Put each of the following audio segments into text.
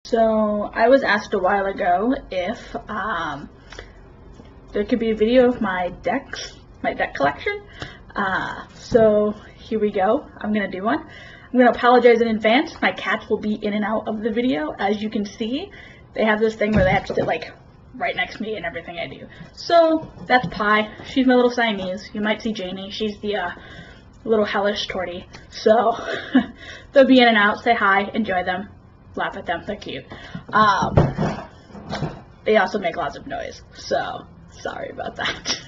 So I was asked a while ago if there could be a video of my deck collection. So here we go. I'm gonna do one. I'm gonna apologize in advance. My cats will be in and out of the video. As you can see, they have this thing where they have to sit like right next to me in everything I do. So that's Pi. She's my little Siamese. You might see Janie. She's the little hellish tortie. So they'll be in and out. Say hi. Enjoy them. Laugh at them, they're cute. They also make lots of noise, so sorry about that.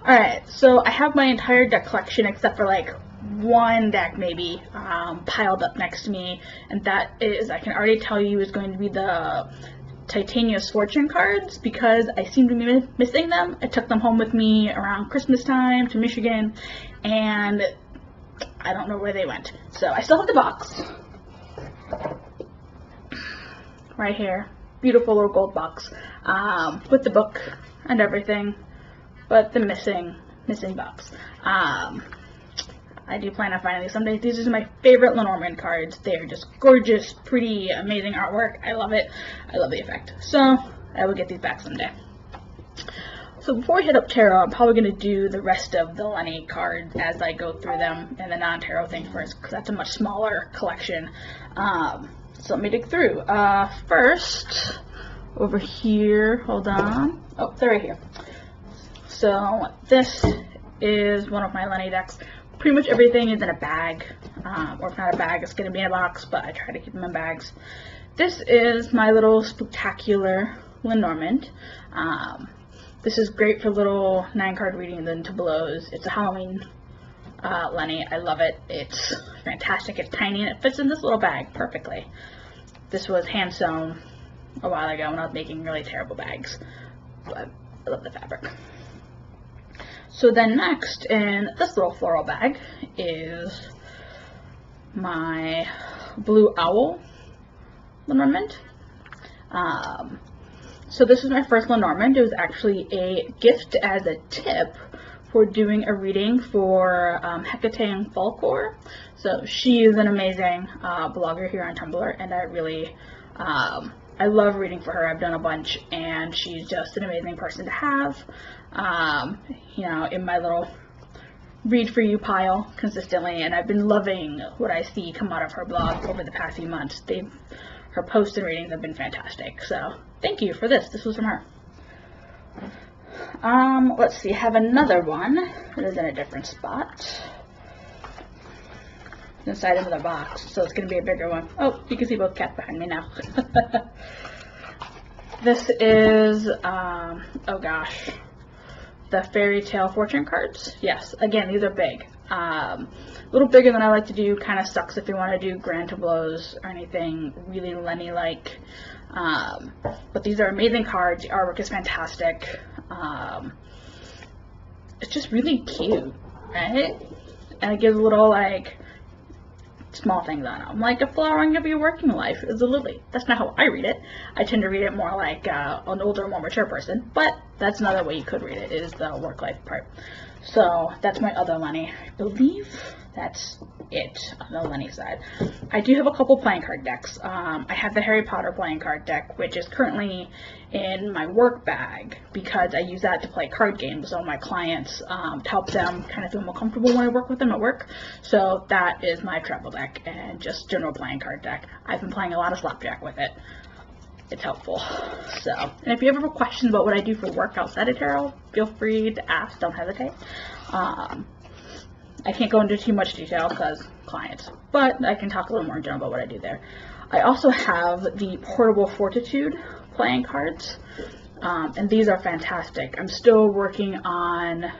Alright, so I have my entire deck collection except for like one deck maybe piled up next to me, and that is, I can already tell you, is going to be the Titania's Fortune cards because I seem to be missing them. I took them home with me around Christmas time to Michigan, and I don't know where they went. So I still have the box. Right here, beautiful little gold box with the book and everything, but the missing box. I do plan on finding these someday. These are my favorite Lenormand cards. They are just gorgeous, pretty, amazing artwork. I love it. I love the effect. So I will get these back someday. So before we hit up tarot, I'm probably going to do the rest of the Lenny cards as I go through them, and the non-tarot thing first, because that's a much smaller collection. So let me dig through. First, over here, hold on. Oh, they're right here. So this is one of my Lenny decks. Pretty much everything is in a bag, or if not a bag, it's going to be in a box, but I try to keep them in bags. This is my little spectacular Lenormand. This is great for little 9-card readings and tableaus. It's a Halloween Lenny. I love it. It's fantastic. It's tiny and it fits in this little bag perfectly. This was hand sewn a while ago when I was making really terrible bags, but I love the fabric. So then next in this little floral bag is my Blue Owl Lenormand. So this is my first Lenormand. It was actually a gift as a tip for doing a reading for Hecate and Falkor. So she is an amazing blogger here on Tumblr, and I really, I love reading for her. I've done a bunch, and she's just an amazing person to have, you know, in my little read for you pile consistently, and I've been loving what I see come out of her blog over the past few months. Her posts and readings have been fantastic, so thank you for this. This was from her. Let's see, I have another one that is in a different spot. It's inside another box, so it's going to be a bigger one. Oh, you can see both cats behind me now. This is, oh gosh, the Fairy Tale Fortune cards. Yes, again, these are big. A little bigger than I like to do. Kind of sucks if you want to do grand tableaus or anything really Lenny-like. But these are amazing cards. The artwork is fantastic. It's just really cute, right? And it gives a little, like, small things on them. Like, a flowering of your working life is a lily. That's not how I read it. I tend to read it more like an older, more mature person. But that's another way you could read it, is the work-life part. So that's my other Lenny. I believe that's it on the Lenny side. I do have a couple playing card decks. I have the Harry Potter playing card deck, which is currently in my work bag because I use that to play card games with all my clients to help them kind of feel more comfortable when I work with them at work. So that is my travel deck and just general playing card deck. I've been playing a lot of Slapjack with it. It's helpful. So, and if you ever have questions about what I do for work outside of tarot, feel free to ask. Don't hesitate. I can't go into too much detail because clients, but I can talk a little more in general about what I do there. I also have the Portable Fortitude playing cards, and these are fantastic. I'm still working on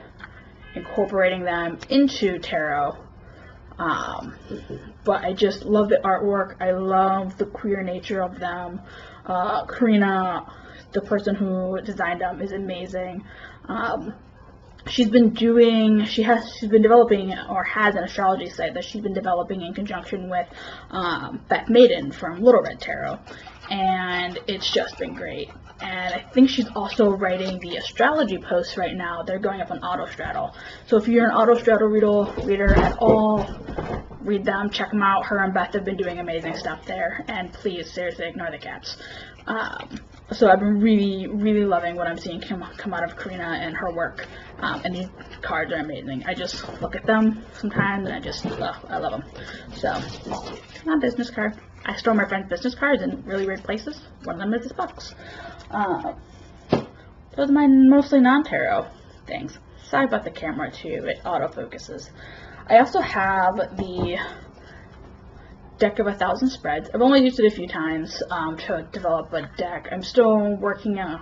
incorporating them into tarot, but I just love the artwork. I love the queer nature of them. Karina, the person who designed them, is amazing. She's been developing, or has an astrology site that she's been developing in conjunction with Beth Maiden from Little Red Tarot, and it's just been great. And I think she's also writing the astrology posts right now. They're going up on Autostraddle. So if you're an Autostraddle reader at all, read them, check them out. Her and Beth have been doing amazing stuff there, and please, seriously, ignore the cats. So I've been really loving what I'm seeing come out of Karina and her work, and these cards are amazing. I just look at them sometimes, and I love them. So, my business card. I store my friends' business cards in really weird places. One of them is this box. Those are my mostly non-tarot things. Sorry about the camera too, it autofocuses. I also have the deck of 1,000 spreads. I've only used it a few times to develop a deck. I'm still working on,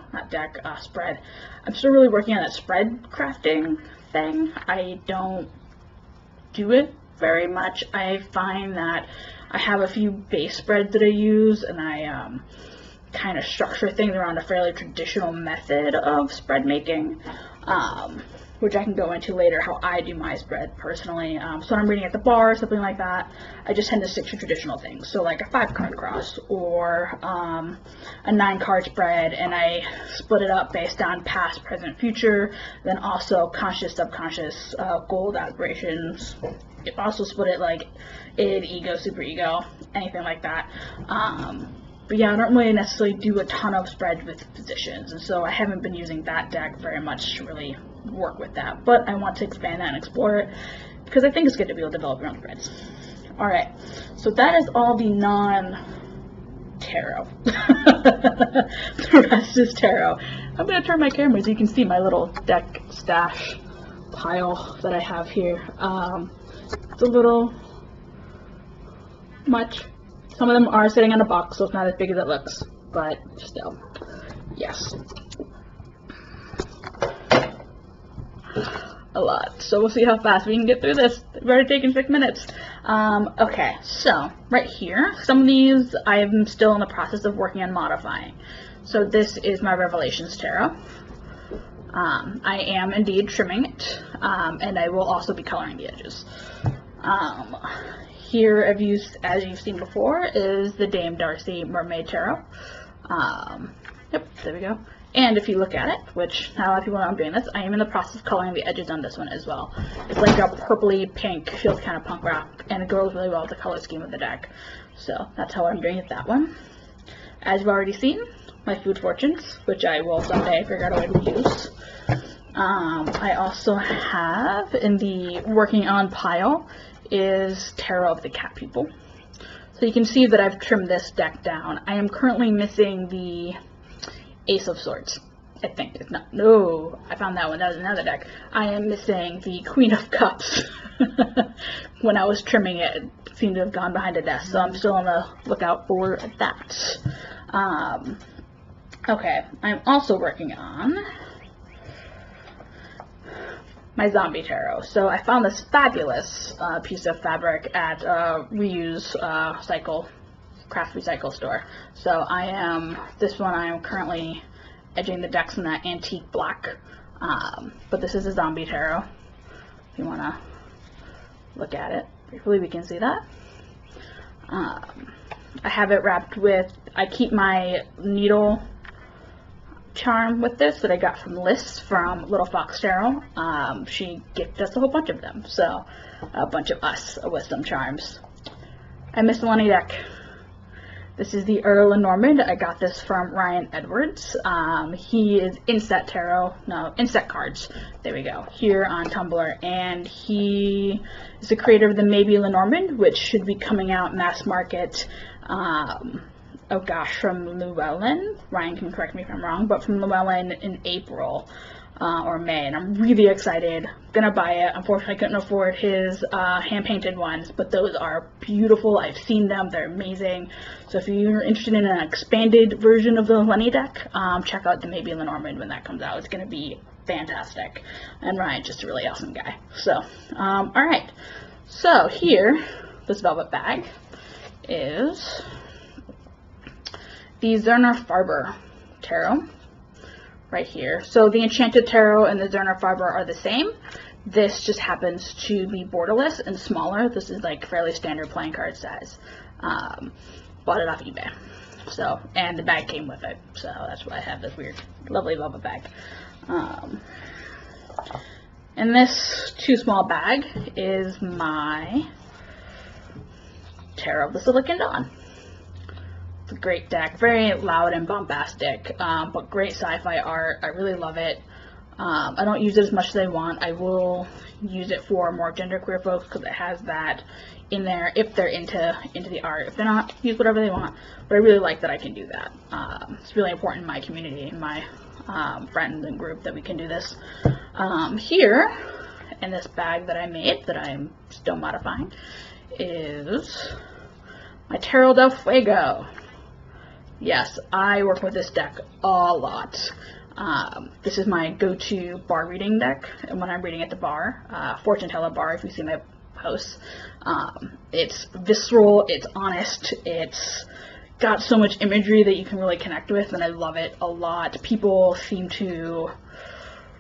spread. I'm still really working on that spread crafting thing. I don't do it very much. I find that I have a few base spreads that I use, and I kind of structure things around a fairly traditional method of spread making, which I can go into later, how I do my spread personally. So when I'm reading at the bar or something like that, I just tend to stick to traditional things. So like a 5-card cross or a 9-card spread, and I split it up based on past, present, future, then also conscious, subconscious, gold aspirations. Also split it like id, ego, superego, anything like that. But yeah, I don't really necessarily do a ton of spreads with positions, and so I haven't been using that deck very much to really work with that. But I want to expand that and explore it, because I think it's good to be able to develop your own spreads. Alright, so that is all the non-tarot. The rest is tarot. I'm going to turn my camera so you can see my little deck stash pile that I have here. It's a little much. Some of them are sitting in a box, so it's not as big as it looks, but still, yes. A lot. So we'll see how fast we can get through this. It's already taken 6 minutes. Okay, so right here, some of these I am still in the process of working on modifying. So this is my Revelations Tarot. I am indeed trimming it, and I will also be coloring the edges. Here, as you've seen before, is the Dame Darcy Mermaid Tarot. Yep, there we go. And if you look at it, which not a lot of people know I'm doing this, I am in the process of coloring the edges on this one as well. It's like a purpley pink, feels kind of punk rock, and it goes really well with the color scheme of the deck. So that's how I'm doing it, that one. As you've already seen, my Food Fortunes, which I will someday figure out a way to use. I also have, in the working on pile, is Tarot of the Cat People. So you can see that I've trimmed this deck down. I am currently missing the Ace of Swords. I think it's not. No, I found that one. That was another deck. I am missing the Queen of Cups. When I was trimming it, it seemed to have gone behind a desk, so I'm still on the lookout for that. Okay, I'm also working on my Zombie Tarot. So I found this fabulous piece of fabric at a reuse craft recycle store. So this one I am currently edging the decks in that antique black. But this is a Zombie Tarot. If you want to look at it briefly, we can see that. I have it wrapped with, I keep my needle charm with this that I got from Liz from Little Fox Tarot. She gifted us a whole bunch of them, so a bunch of us with some charms. I miscellany deck. This is the Earl of Norman. I got this from Ryan Edwards. He is Insect Cards. There we go. Here on Tumblr, and he is the creator of the Maybe Lenormand, which should be coming out mass market. From Llewellyn. Ryan can correct me if I'm wrong, but from Llewellyn in April or May, and I'm really excited. I'm gonna buy it. Unfortunately, I couldn't afford his hand-painted ones, but those are beautiful. I've seen them. They're amazing. So if you're interested in an expanded version of the Lenny deck, check out the Maybe Lenormand when that comes out. It's gonna be fantastic. And Ryan's just a really awesome guy. So, alright. So here, this velvet bag is the Zerner Farber Tarot right here. So the Enchanted Tarot and the Zerner Farber are the same. This just happens to be borderless and smaller. This is like fairly standard playing card size. Bought it off eBay. So, and the bag came with it. So that's why I have this weird, lovely velvet bag. And this too small bag is my Tarot of the Silicon Dawn. It's a great deck, very loud and bombastic, but great sci-fi art. I really love it. I don't use it as much as I want. I will use it for more genderqueer folks because it has that in there if they're into the art. If they're not, use whatever they want. But I really like that I can do that. It's really important in my community, in my friends and group, that we can do this. Here, in this bag that I made, that I'm still modifying, is my Tarot del Fuego. Yes, I work with this deck a lot. This is my go-to bar reading deck, and when I'm reading at the bar, fortune teller bar, if you see my posts. It's visceral, it's honest, it's got so much imagery that you can really connect with, and I love it a lot. People seem to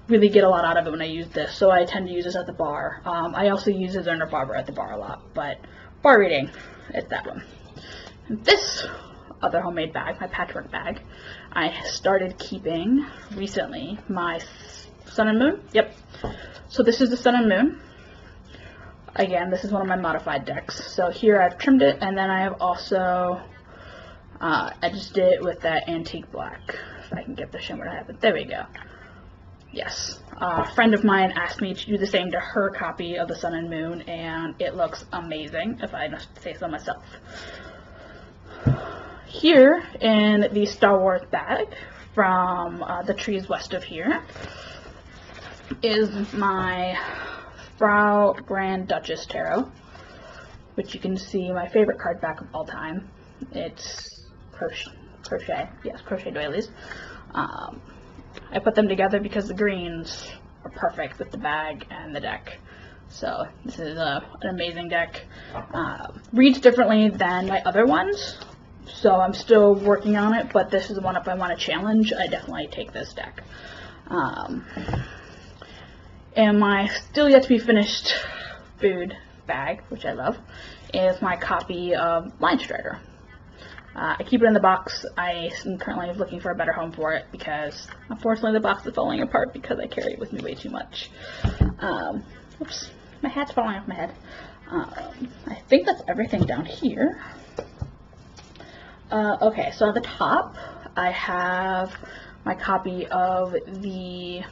really get a lot out of it when I use this, so I tend to use this at the bar. I also use the Zerner Barber at the bar a lot, but bar reading, it's that one. And this other homemade bag, my patchwork bag, I started keeping recently my Sun and Moon. Yep. So this is the Sun and Moon. Again, this is one of my modified decks. So here I've trimmed it, and then I have also edged it with that antique black. If I can get the shimmer to happen. There we go. Yes. A friend of mine asked me to do the same to her copy of the Sun and Moon, and it looks amazing, if I must say so myself. Here in the Star Wars bag from the trees west of here is my Frau Grand Duchess Tarot, which you can see my favorite card back of all time. It's crochet doilies. I put them together because the greens are perfect with the bag and the deck. So this is an amazing deck. Reads differently than my other ones, so I'm still working on it, but this is the one, if I want to challenge, I definitely take this deck. And my still yet to be finished food bag, which I love, is my copy of Line Strider. I keep it in the box. I am currently looking for a better home for it because unfortunately the box is falling apart because I carry it with me way too much. Oops, my hat's falling off my head. I think that's everything down here. Okay, so at the top I have my copy of the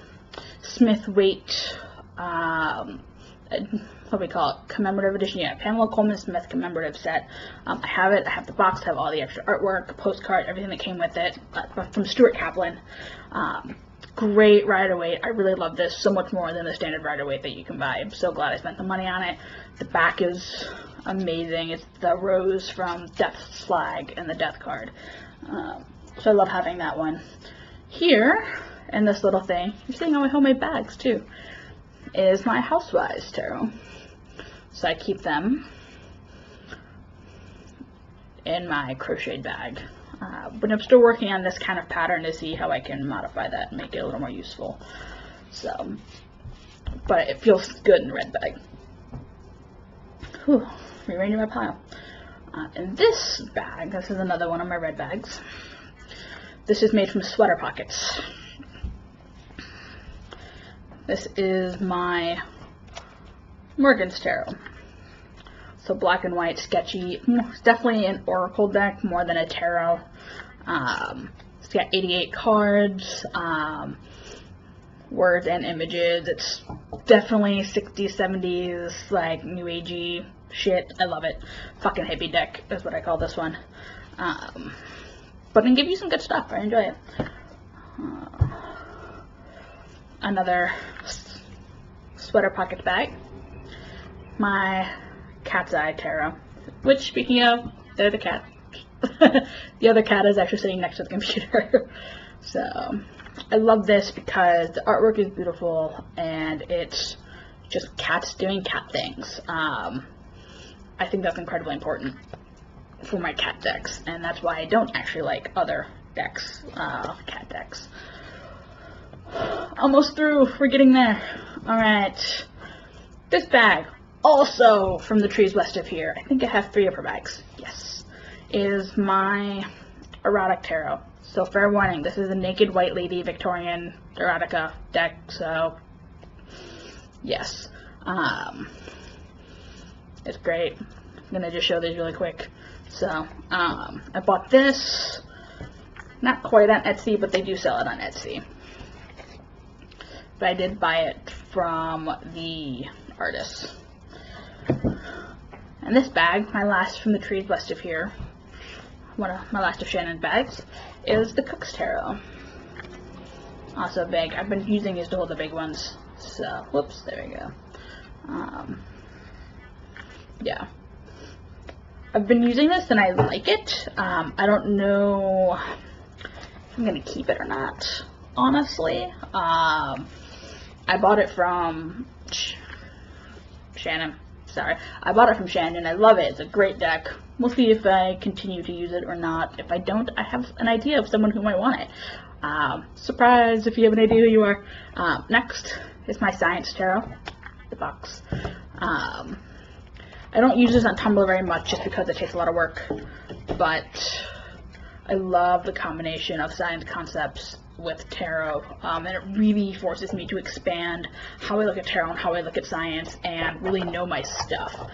Smith Waite, what do we call it, commemorative edition, yeah, Pamela Coleman Smith commemorative set. I have it, I have the box, I have all the extra artwork, postcard, everything that came with it, from Stuart Kaplan. Great Rider-Waite, I really love this, so much more than the standard Rider-Waite that you can buy. I'm so glad I spent the money on it. The back is amazing, it's the rose from Death's Flag and the Death card. So I love having that one. Here, in this little thing, you're seeing all my homemade bags too, is my Housewives Tarot. So I keep them in my crocheted bag. But I'm still working on this kind of pattern to see how I can modify that and make it a little more useful. So, but it feels good in the red bag. Whew, rearranging my pile. In this bag, this is another one of my red bags. This is made from sweater pockets. This is my Morgan's Tarot. So black and white, sketchy. It's definitely an oracle deck more than a tarot. It's got 88 cards, words and images. It's definitely 60s, 70s, like new agey shit. I love it. Fucking hippie deck is what I call this one. But I can give you some good stuff. I enjoy it. Another sweater pocket bag. My Cat's Eye Tarot, which, speaking of, they're the cat. The other cat is actually sitting next to the computer. So I love this because the artwork is beautiful and it's just cats doing cat things. I think that's incredibly important for my cat decks, and that's why I don't actually like other decks, cat decks. Almost through, we're getting there. Alright, this bag, also from the trees west of here, I think I have 3 of her bags, yes, is my Erotic Tarot. So fair warning, this is a naked white lady Victorian erotica deck, so yes, it's great. gonna just show these really quick. So I bought this, not quite on Etsy, but they do sell it on Etsy. But I did buy it from the artist. And this bag, my last from the trees west of here, one of my last of Shannon's bags, is the Cook's Tarot. Also big. I've been using these to hold the big ones. So, whoops, there we go. Yeah. I've been using this and I like it. I don't know if I'm going to keep it or not, honestly. I bought it from Shannon. Sorry. I bought it from Shannon. I love it. It's a great deck. We'll see if I continue to use it or not. If I don't, I have an idea of someone who might want it. Surprise if you have an idea who you are. Next is my Science Tarot, the box. I don't use this on Tumblr very much just because it takes a lot of work, but I love the combination of science concepts with tarot, and it really forces me to expand how I look at tarot and how I look at science and really know my stuff.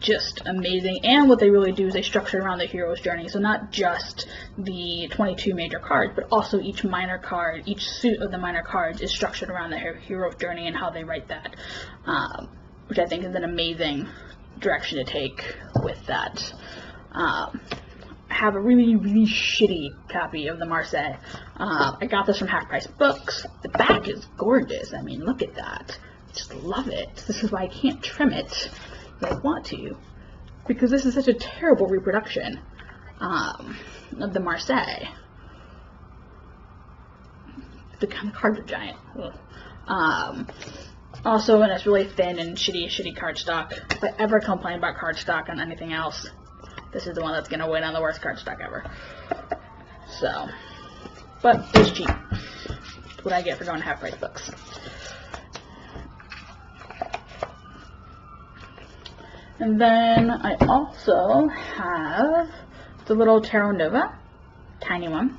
Just amazing. And what they really do is they structure around the hero's journey, so not just the 22 major cards, but also each minor card, each suit of the minor cards is structured around the hero's journey and how they write that, which I think is an amazing direction to take with that. I have a really, really shitty copy of the Marseille. I got this from Half Price Books. The back is gorgeous. I mean, look at that. I just love it. This is why I can't trim it. I want to, because this is such a terrible reproduction of the Marseille. The cards are giant. Also, and it's really thin and shitty cardstock. If I ever complain about cardstock on anything else, this is the one that's gonna win on the worst cardstock ever. So, but it's cheap. That's what I get for going to Half Price Books. And then I also have the little Tarot Nova, tiny one.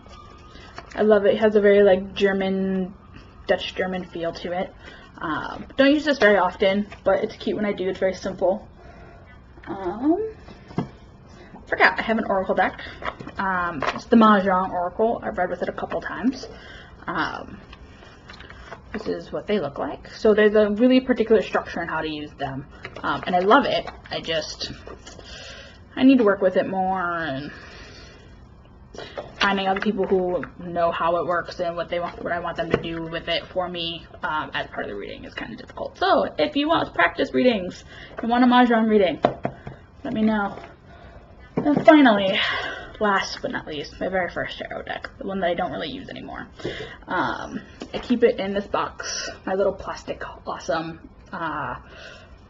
I love it. It has a very like Dutch German feel to it. Don't use this very often, but it's cute when I do. It's very simple. Forgot I have an Oracle deck. It's the Mahjong Oracle. I've read with it a couple times. This is what they look like. So there's a really particular structure in how to use them. And I love it. I need to work with it more, and finding other people who know how it works and what I want them to do with it for me as part of the reading is kind of difficult. So if you want practice readings, you want a Mahjong reading, let me know. And finally, last but not least, my very first tarot deck, the one that I don't really use anymore. I keep it in this box, my little plastic awesome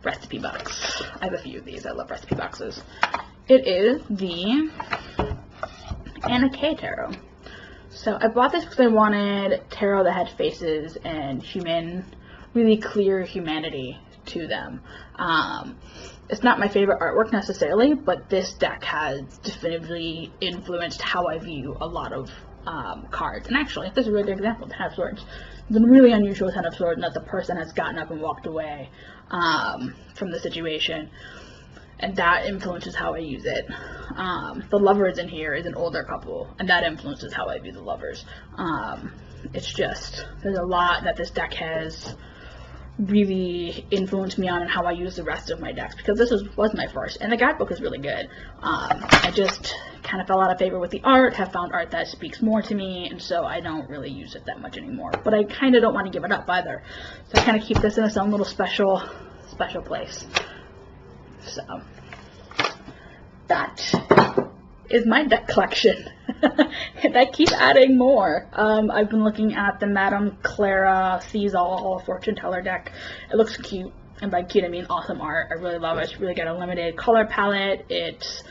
recipe box. I have a few of these. I love recipe boxes. It is the Anna K Tarot. So I bought this because I wanted tarot that had faces and really clear humanity to them. It's not my favorite artwork necessarily, but this deck has definitively influenced how I view a lot of cards. And actually, this is a really good example of Ten of Swords. It's a really unusual Ten of Swords in that the person has gotten up and walked away from the situation. And that influences how I use it. The Lovers in here is an older couple, and that influences how I view the Lovers. It's just, there's a lot that this deck has really influenced me on and how I use the rest of my decks, because this was my first, and the guidebook is really good. I just kind of fell out of favor with the art, have found art that speaks more to me, and so I don't really use it that much anymore. But I kind of don't want to give it up either, so I kind of keep this in its own little special place. So that is my deck collection. And I keep adding more. I've been looking at the Madame Clara Sees All Fortune Teller deck. It looks cute, and by cute I mean awesome art. I really love it. It's really got a limited color palette. It's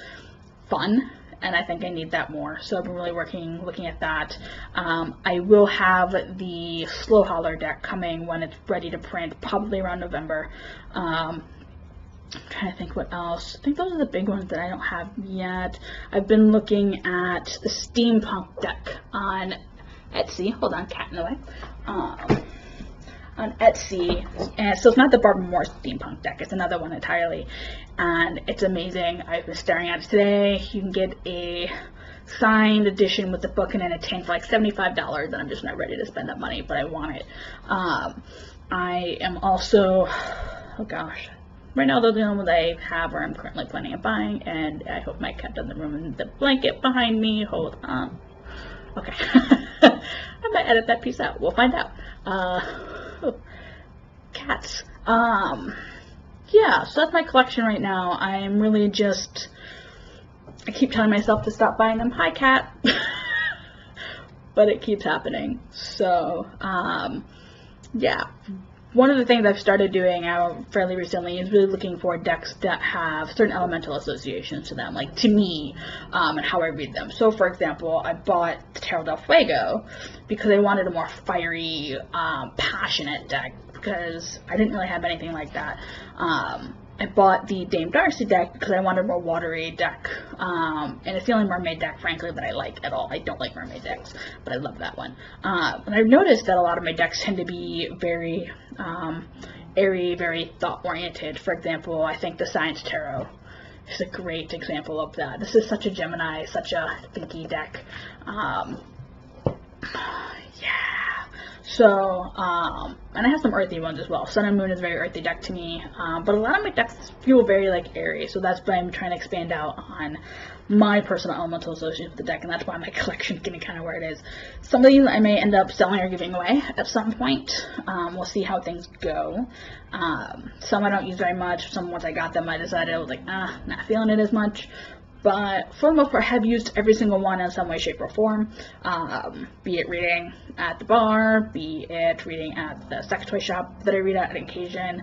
fun, and I think I need that more. So I've been really looking at that. I will have the Slow Holler deck coming when it's ready to print, probably around November. I'm trying to think what else. I think those are the big ones that I don't have yet. I've been looking at the Steampunk deck on Etsy. Hold on, cat in the way. on Etsy, and so it's not the Barbara Morse steampunk deck, it's another one entirely, and it's amazing. I've been staring at it today. You can get a signed edition with the book and an tin for like $75, and I'm just not ready to spend that money, but I want it. I am also, oh gosh, right now those are the only ones I have or I'm currently planning on buying, and I hope my cat doesn't ruin the blanket behind me. Hold on. Okay. I might edit that piece out. We'll find out. Cats. Yeah, so that's my collection right now. I'm really just, I keep telling myself to stop buying them. Hi, cat. But it keeps happening. So, yeah. One of the things I've started doing fairly recently is really looking for decks that have certain elemental associations to them, like to me, and how I read them. So, for example, I bought the Tarot del Fuego because I wanted a more fiery, passionate deck, because I didn't really have anything like that. I bought the Dame Darcy deck because I wanted a more watery deck, and it's the only mermaid deck, frankly, that I like at all. I don't like mermaid decks, but I love that one. And I've noticed that a lot of my decks tend to be very airy, very thought-oriented. For example, I think the Science Tarot is a great example of that. This is such a Gemini, such a thinky deck. Yeah. So, and I have some earthy ones as well. Sun and Moon is a very earthy deck to me, but a lot of my decks feel very like airy, so that's why I'm trying to expand out on my personal elemental associations with the deck, and that's why my collection's getting kind of where it is. Some of these I may end up selling or giving away at some point. We'll see how things go. Some I don't use very much. Some once I got them, I decided I was like, not feeling it as much. But for the most part, I have used every single one in some way, shape, or form. Be it reading at the bar, be it reading at the sex toy shop that I read at occasion,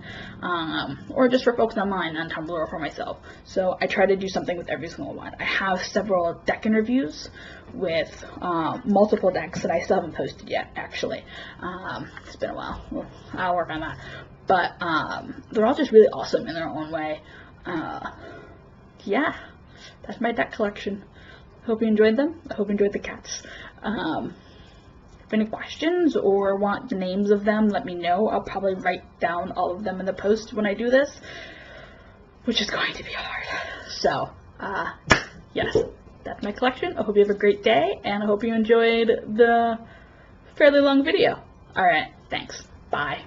or just for folks online on Tumblr or for myself. So I try to do something with every single one. I have several deck interviews with multiple decks that I still haven't posted yet, actually. It's been a while. Well, I'll work on that. But they're all just really awesome in their own way. Yeah. That's my deck collection. Hope you enjoyed them. I hope you enjoyed the cats. If any questions or want the names of them, let me know. I'll probably write down all of them in the post when I do this, which is going to be hard. So, yes, that's my collection. I hope you have a great day, and I hope you enjoyed the fairly long video. Alright, thanks. Bye.